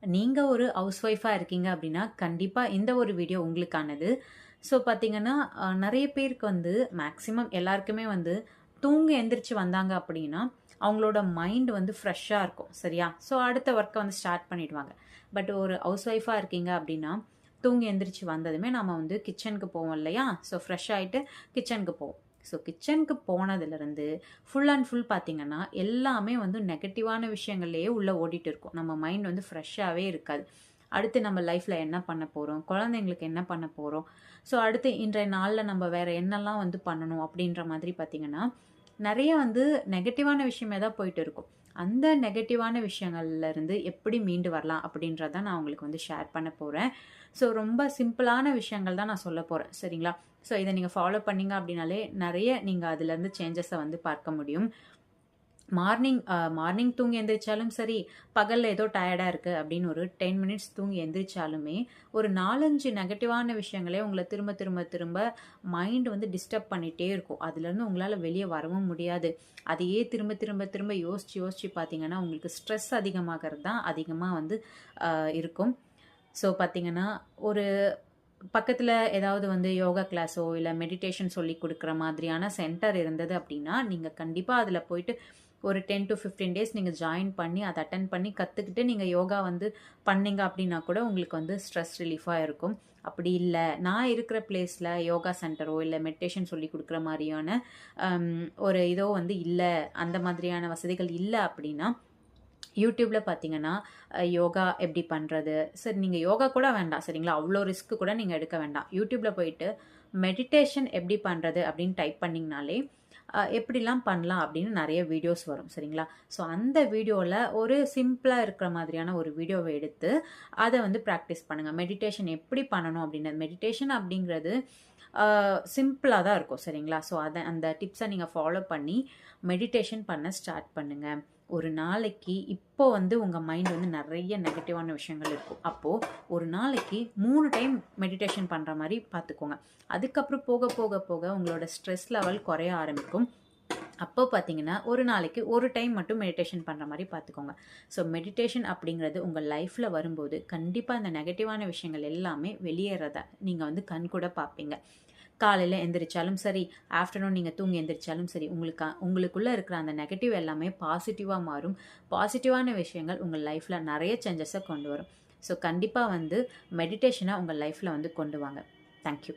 நீங்கள் ஒரு ஹவுஸ் ஒய்ஃபாக இருக்கீங்க அப்படின்னா கண்டிப்பாக இந்த ஒரு வீடியோ உங்களுக்கானது. ஸோ பார்த்தீங்கன்னா நிறைய பேருக்கு வந்து மேக்ஸிமம் எல்லாருக்குமே வந்து தூங்கி எந்திரிச்சு வந்தாங்க அப்படின்னா அவங்களோட மைண்ட் வந்து ஃப்ரெஷ்ஷாக இருக்கும் சரியா. ஸோ அடுத்த ஒர்க்கை வந்து ஸ்டார்ட் பண்ணிடுவாங்க. பட் ஒரு ஹவுஸ் ஒய்ஃபாக இருக்கீங்க அப்படின்னா தூங்கி எந்திரிச்சு வந்ததுமே நம்ம வந்து கிச்சனுக்கு போவோம் இல்லையா. ஸோ ஃப்ரெஷ் ஆகிட்டு கிச்சனுக்கு போவோம். ஸோ கிச்சனுக்கு போனதுலேருந்து ஃபுல் அண்ட் ஃபுல் பார்த்தீங்கன்னா எல்லாமே வந்து நெகட்டிவான விஷயங்கள்லேயே உள்ளே ஓடிட்டு இருக்கும். நம்ம மைண்ட் வந்து ஃப்ரெஷ்ஷாகவே இருக்காது. அடுத்து நம்ம லைஃப்பில் என்ன பண்ண போகிறோம், குழந்தைங்களுக்கு என்ன பண்ண போகிறோம், ஸோ அடுத்து இன்றைய நாளில் நம்ம வேறு என்னெல்லாம் வந்து பண்ணணும் அப்படின்ற மாதிரி பார்த்தீங்கன்னா நிறைய வந்து நெகட்டிவான விஷயமே தான் போயிட்டு இருக்கும். அந்த நெகட்டிவான விஷயங்கள்லேருந்து எப்படி மீண்டு வரலாம் அப்படின்றத நான் உங்களுக்கு வந்து ஷேர் பண்ண போகிறேன். ஸோ ரொம்ப சிம்பிளான விஷயங்கள் தான் நான் சொல்ல போகிறேன் சரிங்களா. ஸோ இதை நீங்கள் ஃபாலோ பண்ணிங்க அப்படின்னாலே நிறைய நீங்கள் அதுலேருந்து சேஞ்சஸை வந்து பார்க்க முடியும். மார்னிங் தூங்கி எந்திரிச்சாலும் சரி, பகலில் ஏதோ டயர்டாக இருக்குது அப்படின்னு ஒரு 10 மினிட்ஸ் தூங்கி எந்திரிச்சாலுமே ஒரு 4-5 நெகட்டிவான விஷயங்களே உங்களை திரும்ப திரும்ப திரும்ப மைண்ட் வந்து டிஸ்டர்ப் பண்ணிகிட்டே இருக்கும். அதுலேருந்து உங்களால் வெளியே வரவும் முடியாது. அதையே திரும்ப திரும்ப திரும்ப யோசித்து பார்த்தீங்கன்னா உங்களுக்கு ஸ்ட்ரெஸ் அதிகமாகிறது தான் அதிகமாக வந்து இருக்கும். ஸோ பார்த்தீங்கன்னா ஒரு பக்கத்தில் ஏதாவது வந்து யோகா கிளாஸோ இல்லை மெடிடேஷன் சொல்லி கொடுக்குற மாதிரியான சென்டர் இருந்தது அப்படின்னா நீங்கள் கண்டிப்பாக அதில் போயிட்டு ஒரு 10 to 15 டேஸ் நீங்கள் ஜாயின் பண்ணி அதை அட்டன் பண்ணி கற்றுக்கிட்டு நீங்கள் யோகா வந்து பண்ணீங்க அப்படின்னா கூட உங்களுக்கு வந்து ஸ்ட்ரெஸ் ரிலீஃபாக இருக்கும். அப்படி இல்லை நான் இருக்கிற பிளேஸில் யோகா சென்டரோ இல்லை மெடிடேஷன் சொல்லி கொடுக்குற மாதிரியான ஒரு இதோ வந்து இல்லை, அந்த மாதிரியான வசதிகள் இல்லை அப்படின்னா யூடியூப்பில் பார்த்தீங்கன்னா யோகா எப்படி பண்ணுறது, சரி நீங்கள் யோகா கூட வேண்டாம் சரிங்களா, அவ்வளோ ரிஸ்க்கு கூட நீங்கள் எடுக்க வேண்டாம். யூடியூப்பில் போயிட்டு மெடிடேஷன் எப்படி பண்ணுறது அப்படின்னு டைப் பண்ணிங்கனாலே எப்படிலாம் பண்ணலாம் அப்படின்னு நிறைய வீடியோஸ் வரும் சரிங்களா. ஸோ அந்த வீடியோவில் ஒரு சிம்பிளாக இருக்கிற மாதிரியான ஒரு வீடியோவை எடுத்து அதை வந்து ப்ராக்டிஸ் பண்ணுங்கள். மெடிடேஷன் எப்படி பண்ணணும் அப்படின்றது, மெடிடேஷன் அப்படிங்கிறது சிம்பிளாக தான் இருக்கும் சரிங்களா. ஸோ அந்த டிப்ஸை நீங்கள் ஃபாலோ பண்ணி மெடிடேஷன் பண்ண ஸ்டார்ட் பண்ணுங்கள். ஒரு நாளைக்கு இப்போ வந்து உங்கள் மைண்ட் வந்து நிறைய நெகட்டிவான விஷயங்கள் இருக்கும். அப்போது ஒரு நாளைக்கு 3 டைம் மெடிடேஷன் பண்ணுற மாதிரி பார்த்துக்கோங்க. அதுக்கப்புறம் போக போக போக உங்களோட ஸ்ட்ரெஸ் லெவல் குறைய ஆரம்பிக்கும். அப்போ பார்த்தீங்கன்னா ஒரு நாளைக்கு ஒரு டைம் மட்டும் மெடிடேஷன் பண்ணுற மாதிரி பார்த்துக்கோங்க. ஸோ மெடிடேஷன் அப்படிங்கிறது உங்கள் லைஃப்பில் வரும்போது கண்டிப்பாக இந்த நெகட்டிவான விஷயங்கள் எல்லாமே வெளியேறதை நீங்கள் வந்து கண்கூட பார்ப்பீங்க. காலையில் எந்திரிச்சாலும் சரி, ஆஃப்டர்நூன் நீங்கள் தூங்கி எந்திரிச்சாலும் சரி, உங்களுக்குள்ளே இருக்கிற அந்த நெகட்டிவ் எல்லாமே பாசிட்டிவாக மாறும். பாசிட்டிவான விஷயங்கள் உங்கள் லைஃப்பில் நிறைய சேஞ்சஸை கொண்டு வரும். ஸோ கண்டிப்பாக வந்து மெடிடேஷனை உங்கள் லைஃப்பில் வந்து கொண்டு வாங்க. தேங்க்யூ.